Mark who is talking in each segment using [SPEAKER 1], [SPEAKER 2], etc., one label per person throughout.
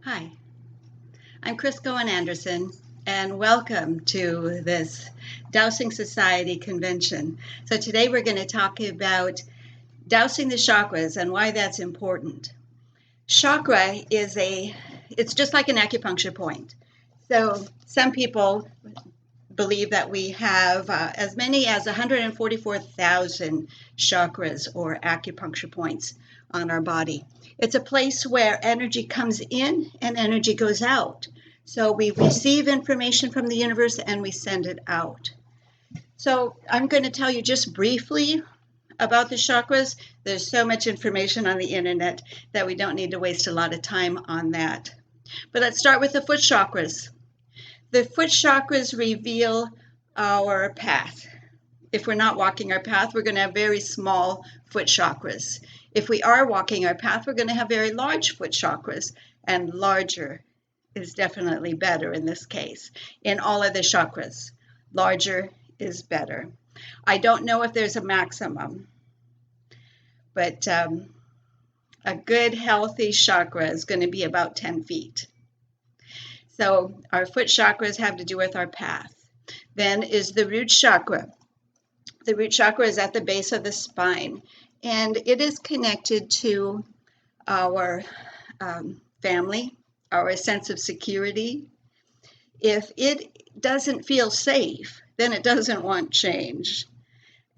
[SPEAKER 1] Hi, I'm Chris Anderson, and welcome to this Dowsing Society convention. So today we're going to talk about dowsing the chakras and why that's important. Chakra it's just like an acupuncture point. So some people believe that we have as many as 144,000 chakras or acupuncture points on our body. It's a place where energy comes in and energy goes out. So we receive information from the universe and we send it out. So I'm going to tell you just briefly about the chakras. There's so much information on the internet that we don't need to waste a lot of time on that. But let's start with the foot chakras. The foot chakras reveal our path. If we're not walking our path, we're going to have very small foot chakras. If we are walking our path, we're going to have very large foot chakras, and larger is definitely better in this case. In all of the chakras, larger is better. I don't know if there's a maximum, but a good healthy chakra is going to be about 10 feet. So our foot chakras have to do with our path. Then is the root chakra. The root chakra is at the base of the spine, and it is connected to our family, our sense of security. If it doesn't feel safe, then it doesn't want change.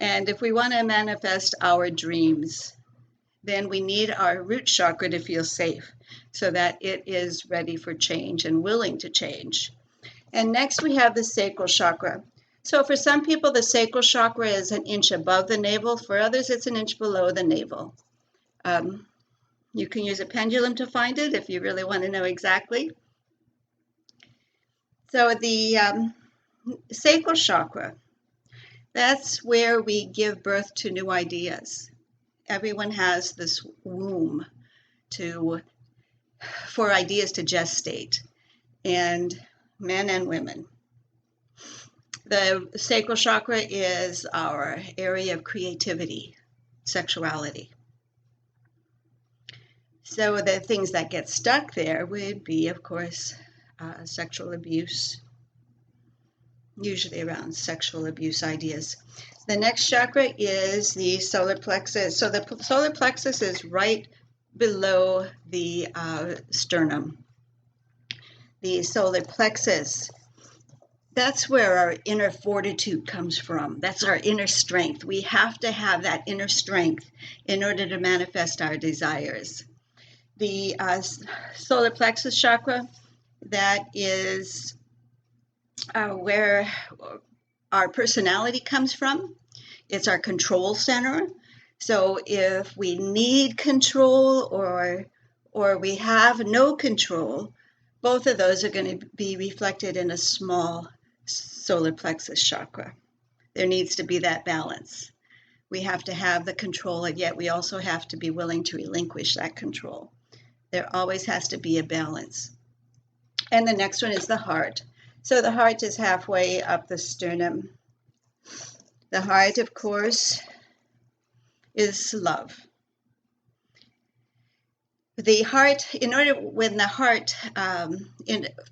[SPEAKER 1] And if we want to manifest our dreams, then we need our root chakra to feel safe so that it is ready for change and willing to change. And next we have the sacral chakra. So for some people, the sacral chakra is an inch above the navel. For others, it's an inch below the navel. You can use a pendulum to find it if you really want to know exactly. So the sacral chakra, that's where we give birth to new ideas. Everyone has this womb for ideas to gestate, and men and women. The sacral chakra is our area of creativity, sexuality. So the things that get stuck there would be, of course, sexual abuse, usually around sexual abuse ideas. The next chakra is the solar plexus. So the solar plexus is right below the sternum. The solar plexus, that's where our inner fortitude comes from. That's our inner strength. We have to have that inner strength in order to manifest our desires. The solar plexus chakra, that is where our personality comes from. It's our control center. So if we need control or we have no control, both of those are going to be reflected in a small solar plexus chakra. There needs to be that balance. We have to have the control, and yet we also have to be willing to relinquish that control. There always has to be a balance. And the next one is the heart. So the heart is halfway up the sternum. The heart, of course, is love. The heart,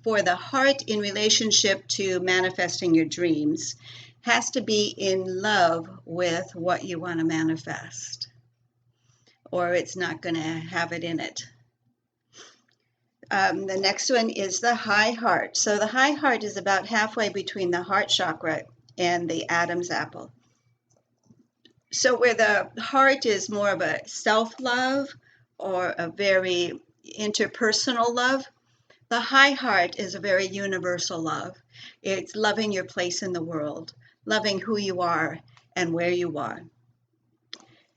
[SPEAKER 1] for the heart in relationship to manifesting your dreams, has to be in love with what you want to manifest, or it's not going to have it in it. The next one is the high heart. So the high heart is about halfway between the heart chakra and the Adam's apple. So where the heart is more of a self-love or a very interpersonal love, the high heart is a very universal love. It's loving your place in the world, loving who you are and where you are.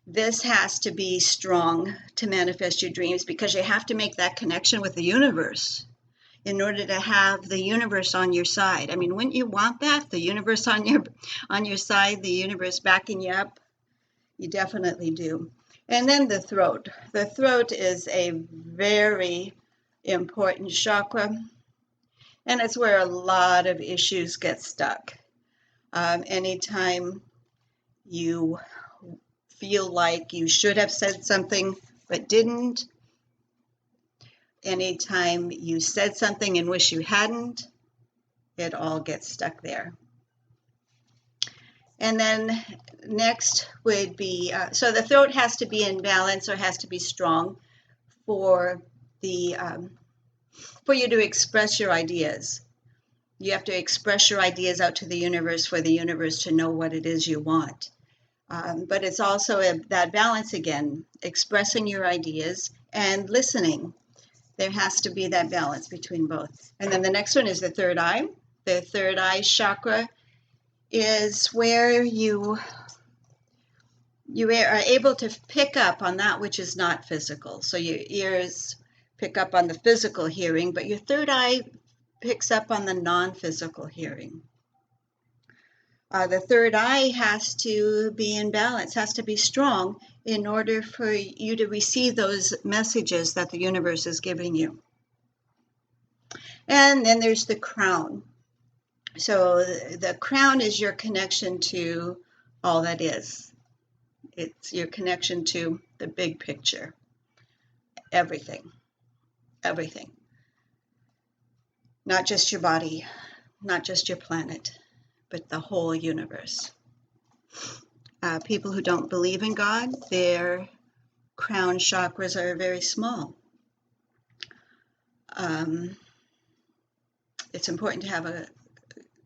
[SPEAKER 1] This has to be strong to manifest your dreams because you have to make that connection with the universe in order to have the universe on your side. I mean, wouldn't you want that? The universe on your side, the universe backing you up? You definitely do. And then the throat. The throat is a very important chakra, and it's where a lot of issues get stuck. Anytime you feel like you should have said something but didn't, anytime you said something and wish you hadn't, it all gets stuck there. And then next would be, so the throat has to be in balance or has to be strong for for you to express your ideas. You have to express your ideas out to the universe for the universe to know what it is you want. But it's also that balance again, expressing your ideas and listening. There has to be that balance between both. And then the next one is the third eye. The third eye chakra is where you are able to pick up on that which is not physical. So your ears pick up on the physical hearing, but your third eye picks up on the non-physical hearing. The third eye has to be in balance, has to be strong in order for you to receive those messages that the universe is giving you. And then there's the crown. So the crown is your connection to all that is. It's your connection to the big picture. Everything. Everything. Not just your body, not just your planet, but the whole universe. People who don't believe in God, their crown chakras are very small. It's important to have a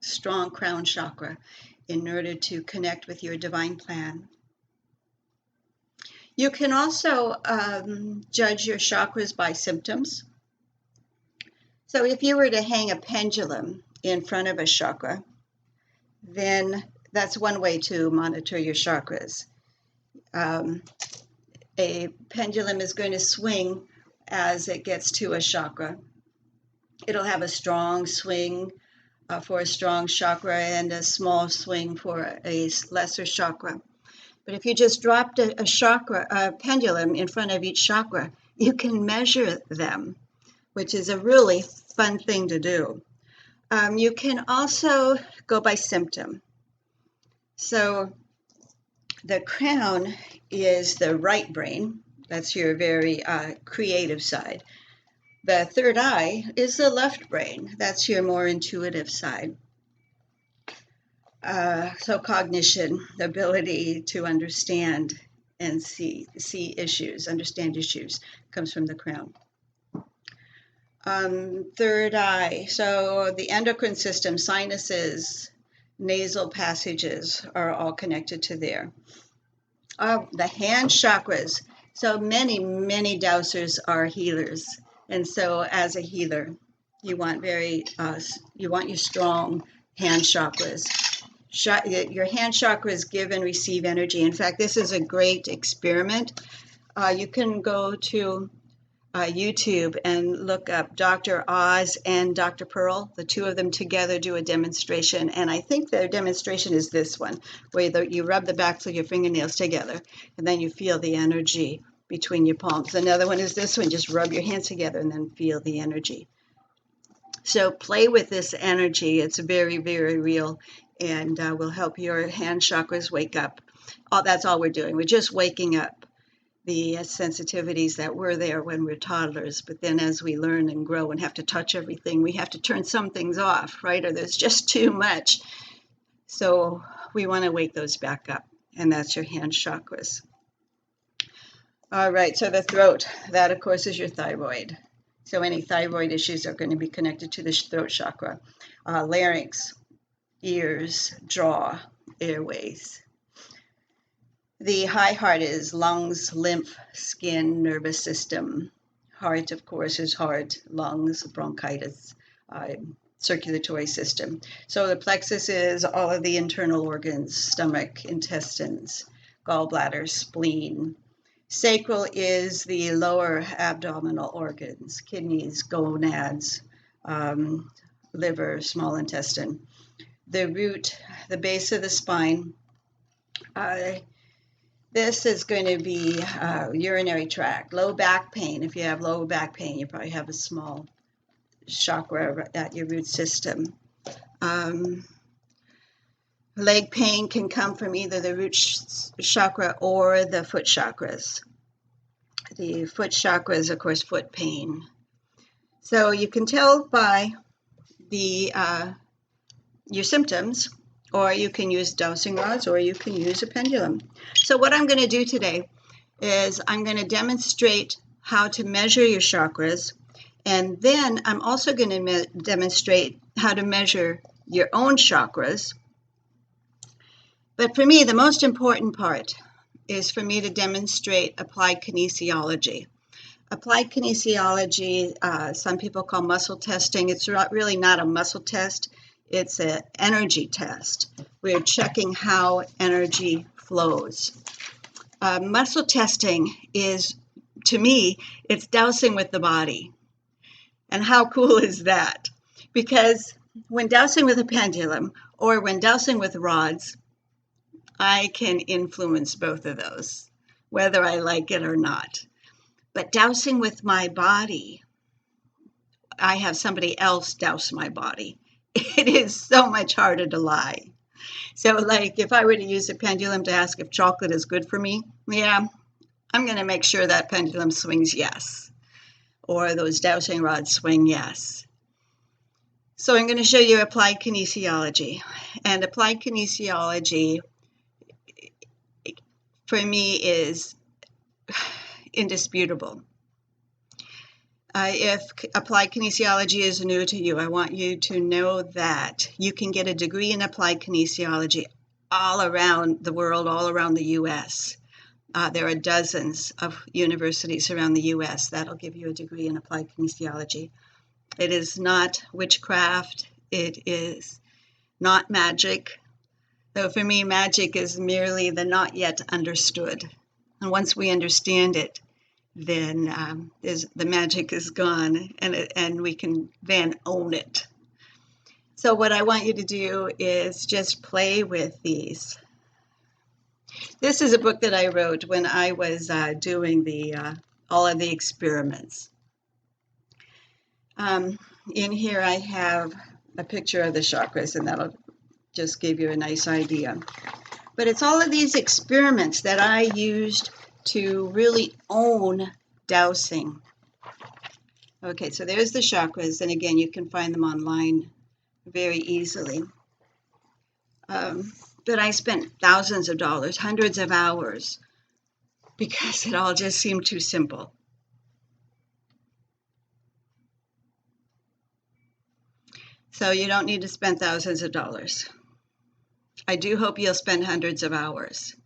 [SPEAKER 1] strong crown chakra in order to connect with your divine plan. You can also judge your chakras by symptoms. So if you were to hang a pendulum in front of a chakra, then that's one way to monitor your chakras. A pendulum is going to swing as it gets to a chakra. It'll have a strong swing for a strong chakra and a small swing for a lesser chakra. But if you just dropped a pendulum in front of each chakra, you can measure them, which is a really fun thing to do. You can also go by symptom. So the crown is the right brain. That's your very creative side. The third eye is the left brain. That's your more intuitive side. So cognition, the ability to understand and see issues, understand issues, comes from the crown. Third eye, so the endocrine system, sinuses, nasal passages are all connected to there. The hand chakras, so many dowsers are healers. And so as a healer, you want your strong hand chakras. Your hand chakras give and receive energy. In fact, this is a great experiment. You can go to YouTube and look up Dr. Oz and Dr. Pearl. The two of them together do a demonstration. And I think their demonstration is this one, where you rub the backs of your fingernails together, and then you feel the energy between your palms. Another one is this one, just rub your hands together and then feel the energy. So play with this energy. It's very, very real and will help your hand chakras wake up. That's all we're doing. We're just waking up the sensitivities that were there when we're toddlers. But then as we learn and grow and have to touch everything, we have to turn some things off, right? Or there's just too much. So we want to wake those back up. And that's your hand chakras. All right, so the throat, that of course is your thyroid. So any thyroid issues are going to be connected to the throat chakra. Larynx, ears, jaw, airways. The high heart is lungs, lymph, skin, nervous system. Heart, of course, is heart, lungs, bronchitis, circulatory system. So the plexus is all of the internal organs, stomach, intestines, gallbladder, spleen. Sacral is the lower abdominal organs, kidneys, gonads, liver, small intestine. The root, the base of the spine. This is going to be urinary tract, low back pain. If you have low back pain, you probably have a small chakra at your root system. Leg pain can come from either the root chakra or the foot chakras. The foot chakra is, of course, foot pain. So you can tell by the your symptoms, or you can use dowsing rods, or you can use a pendulum. So what I'm going to do today is I'm going to demonstrate how to measure your chakras, and then I'm also going to demonstrate how to measure your own chakras. But for me, the most important part is for me to demonstrate applied kinesiology. Applied kinesiology, some people call muscle testing. It's really not a muscle test. It's an energy test. We're checking how energy flows. Muscle testing is, to me, it's dowsing with the body. And how cool is that? Because when dowsing with a pendulum or when dowsing with rods, I can influence both of those, whether I like it or not. But dowsing with my body, I have somebody else douse my body. It is so much harder to lie. So like if I were to use a pendulum to ask if chocolate is good for me, yeah, I'm going to make sure that pendulum swings yes, or those dowsing rods swing yes. So I'm going to show you applied kinesiology. And applied kinesiology, for me, is indisputable. If applied kinesiology is new to you, I want you to know that you can get a degree in applied kinesiology all around the world, all around the U.S. There are dozens of universities around the U.S. that'll give you a degree in applied kinesiology. It is not witchcraft. It is not magic. Though for me, magic is merely the not yet understood. And once we understand it, then the magic is gone, and we can then own it. So what I want you to do is just play with these. This is a book that I wrote when I was doing all of the experiments. In here I have a picture of the chakras, and that'll just give you a nice idea. But it's all of these experiments that I used to really own dowsing. Okay, so there's the chakras, and again, you can find them online very easily. But I spent thousands of dollars, hundreds of hours, because it all just seemed too simple. So you don't need to spend thousands of dollars. I do hope you'll spend hundreds of hours,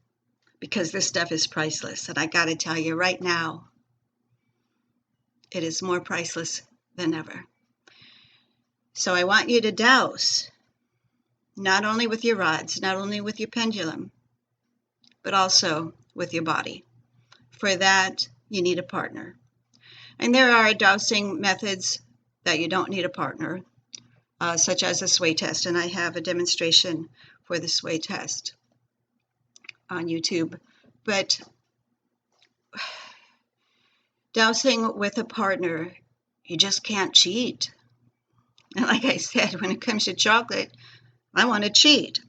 [SPEAKER 1] because this stuff is priceless. And I got to tell you right now, it is more priceless than ever. So I want you to douse, not only with your rods, not only with your pendulum, but also with your body. For that, you need a partner. And there are dowsing methods that you don't need a partner, such as a sway test. And I have a demonstration for the sway test on YouTube. But dowsing with a partner, you just can't cheat. And like I said, when it comes to chocolate, I want to cheat.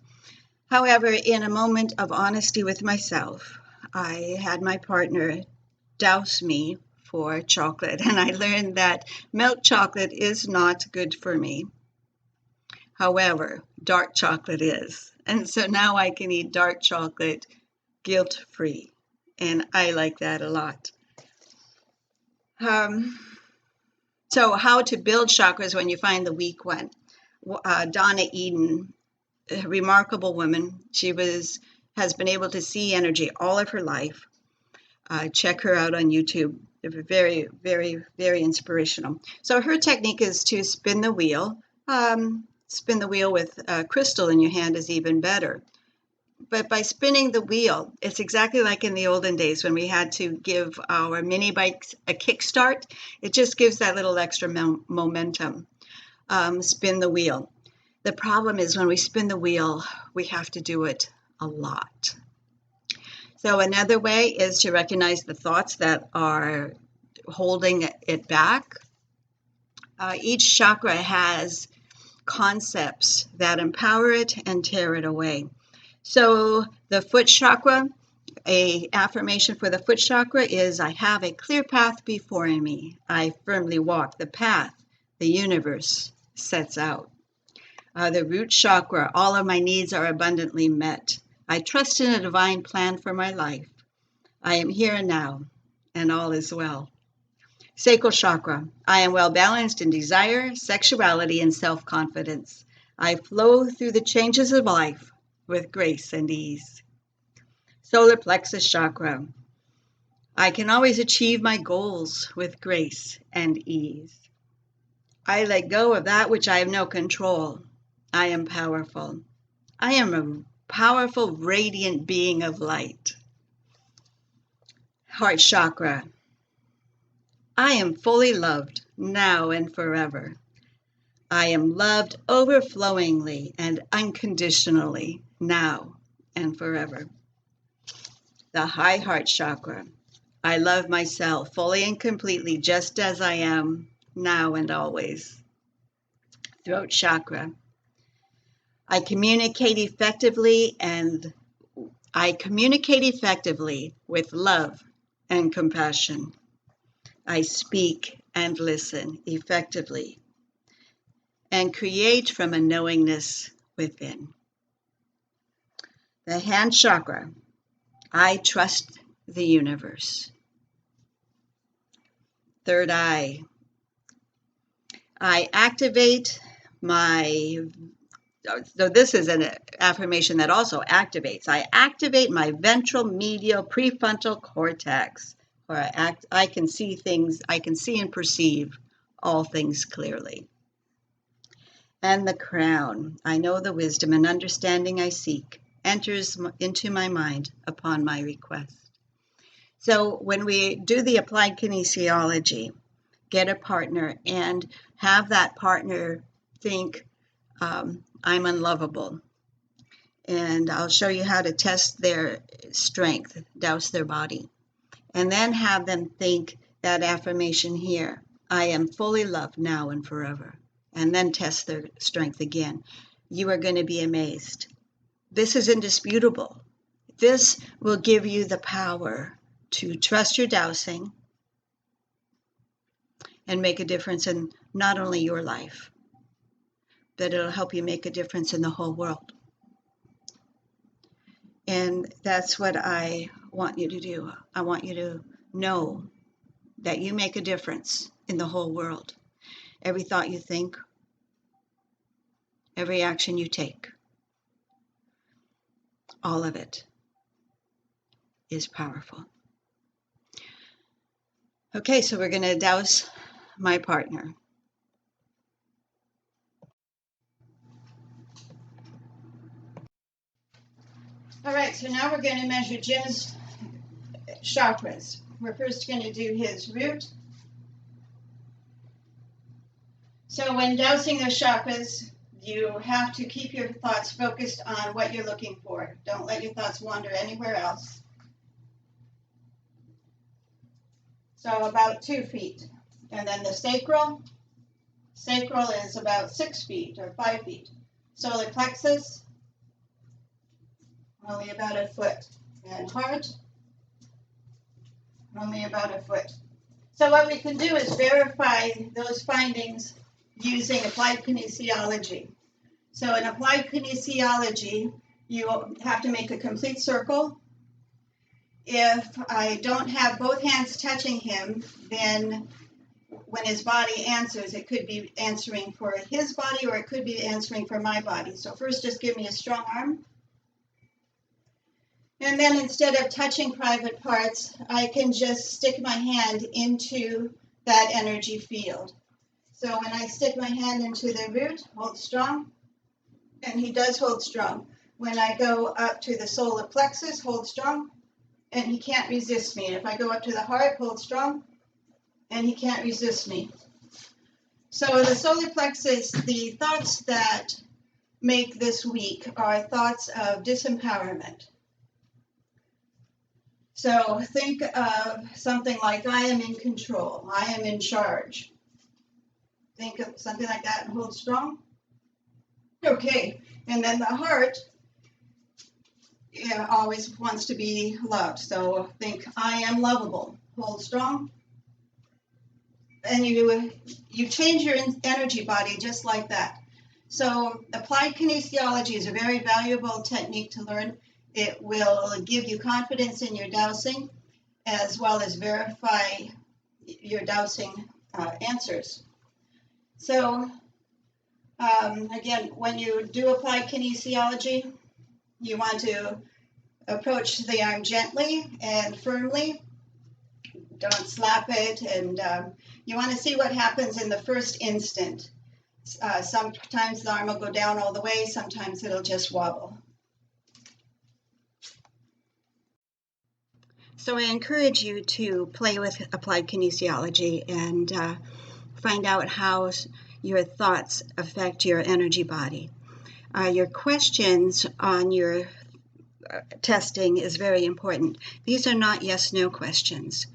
[SPEAKER 1] However, in a moment of honesty with myself, I had my partner douse me for chocolate, and I learned that milk chocolate is not good for me. However, dark chocolate is. And so now I can eat dark chocolate guilt-free, and I like that a lot. So how to build chakras when you find the weak one. Donna Eden, a remarkable woman. She has been able to see energy all of her life. Check her out on YouTube. They're very, very, very inspirational. So her technique is to spin the wheel. Spin the wheel with a crystal in your hand is even better. But by spinning the wheel, it's exactly like in the olden days when we had to give our mini bikes a kickstart. It just gives that little extra momentum. Spin the wheel. The problem is when we spin the wheel, we have to do it a lot. So another way is to recognize the thoughts that are holding it back. Each chakra has concepts that empower it and tear it away. So the foot chakra, a affirmation for the foot chakra is, I have a clear path before me. I firmly walk the path the universe sets out. The root chakra, all of my needs are abundantly met. I trust in a divine plan for my life. I am here and now, and all is well. Sacral chakra, I am well balanced in desire, sexuality, and self-confidence. I flow through the changes of life with grace and ease. Solar plexus chakra, I can always achieve my goals with grace and ease. I let go of that which I have no control. I am powerful. I am a powerful, radiant being of light. Heart chakra, I am fully loved now and forever. I am loved overflowingly and unconditionally now and forever. The high heart chakra, I love myself fully and completely just as I am now and always. Throat chakra, I communicate effectively with love and compassion. I speak and listen effectively and create from a knowingness within. The hand chakra, I trust the universe. Third eye, I activate so this is an affirmation that also activates. I activate my ventral medial prefrontal cortex, where I can see things, I can see and perceive all things clearly. And the crown, I know the wisdom and understanding I seek enters into my mind upon my request. So when we do the applied kinesiology, get a partner and have that partner think, I'm unlovable. And I'll show you how to test their strength, douse their body. And then have them think that affirmation here, I am fully loved now and forever. And then test their strength again. You are going to be amazed. This is indisputable. This will give you the power to trust your dowsing and make a difference in not only your life, but it'll help you make a difference in the whole world. And that's what I want you to do. I want you to know that you make a difference in the whole world. Every thought you think, every action you take, all of it is powerful. Okay, so we're going to douse my partner. All right, so now we're going to measure Jim's chakras. We're first going to do his root. So when dousing the chakras, you have to keep your thoughts focused on what you're looking for. Don't let your thoughts wander anywhere else. So about 2 feet. And then the sacral is about 6 feet or 5 feet. Solar plexus, only about a foot. And heart, only about a foot. So what we can do is verify those findings using applied kinesiology. So in applied kinesiology, you have to make a complete circle. If I don't have both hands touching him, then when his body answers, it could be answering for his body or it could be answering for my body. So first, just give me a strong arm. And then instead of touching private parts, I can just stick my hand into that energy field. So when I stick my hand into the root, hold strong, and he does hold strong. When I go up to the solar plexus, hold strong, and he can't resist me. If I go up to the heart, hold strong, and he can't resist me. So in the solar plexus, the thoughts that make this weak are thoughts of disempowerment. So think of something like, I am in control, I am in charge. Think of something like that and hold strong. Okay, and then the heart always wants to be loved. So think, I am lovable, hold strong. and you change your energy body just like that. So applied kinesiology is a very valuable technique to learn. It will give you confidence in your dowsing as well as verify your dowsing answers. So again, when you do applied kinesiology, you want to approach the arm gently and firmly. Don't slap it, and you want to see what happens in the first instant. Sometimes the arm will go down all the way, sometimes it'll just wobble. So I encourage you to play with applied kinesiology and find out how your thoughts affect your energy body. Your questions on your testing is very important. These are not yes/no questions.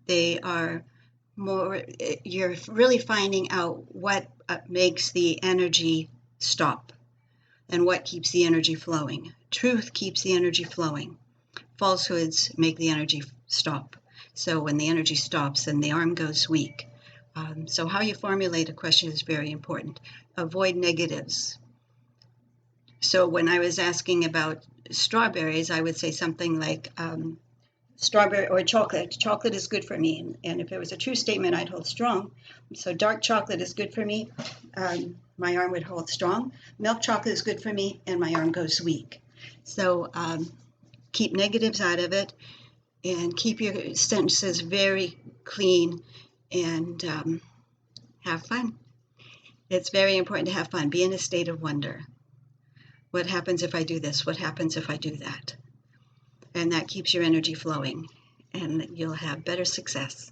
[SPEAKER 1] They are more, you're really finding out what makes the energy stop and what keeps the energy flowing. Truth keeps the energy flowing. Falsehoods make the energy stop. So when the energy stops, then the arm goes weak. So how you formulate a question is very important. Avoid negatives. So when I was asking about strawberries, I would say something like strawberry or chocolate. Chocolate is good for me. And if it was a true statement, I'd hold strong. So dark chocolate is good for me. My arm would hold strong. Milk chocolate is good for me, and my arm goes weak. So keep negatives out of it and keep your sentences very clean and have fun. It's very important to have fun. Be in a state of wonder. What happens if I do this? What happens if I do that? And that keeps your energy flowing, and you'll have better success.